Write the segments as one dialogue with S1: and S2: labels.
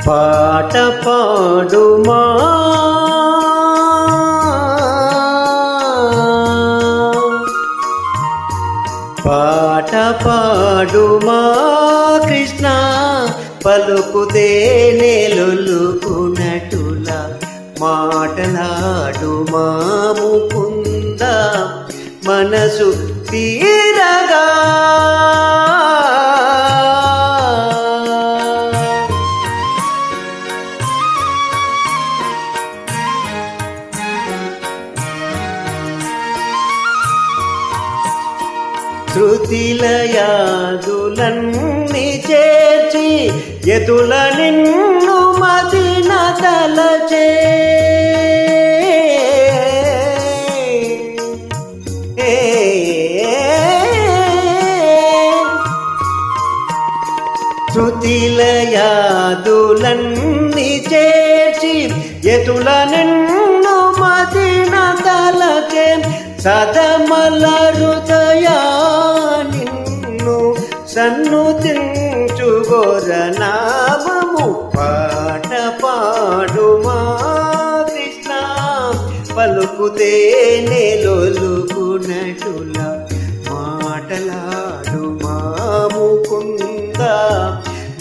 S1: పాట పాడుమా పాట పాడుమా కృష్ణ పలుకుతే నెలొలుకునటుల మాటలాడుమా ముకుంద మనసు తీరగా శృతిలయాదులన్నీ చేర్చి ఎదుల నిన్ను మదిన తలచే శృతిలయాదులన్నీ చేర్చి ఎదుల నిన్ను మదిన తలచే సదమల హృదయా నిన్ను సన్నుతించుగోర నామము పాట పాడుమా కృష్ణ పలుకుతే నెలొలుకునటుల మాటలాడుమా ముకుంద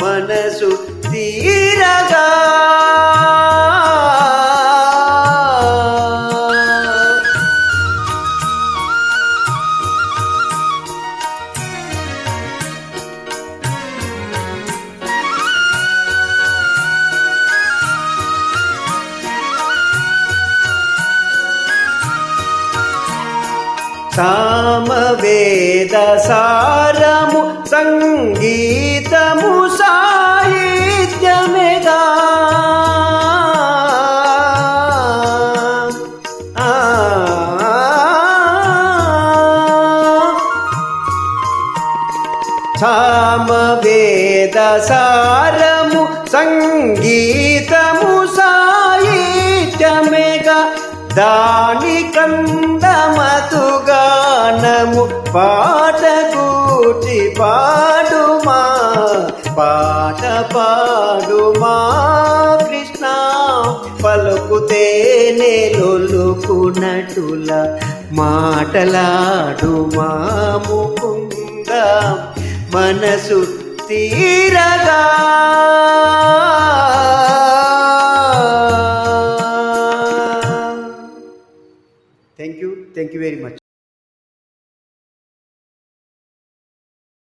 S1: మనసు తీరగా సామవేద సారము సంగీతము సాహిత్యమేగా సామవేద సారము సంగీతము సాహిత్యమేగా దాని కందమతుగానము పాట కూటి పాడుమా పాట పాడుమా కృష్ణ పలుకుతే నెలొలుకునటుల మాటలాడుమా ముకుంద మనసు తీరగా Thank you very much.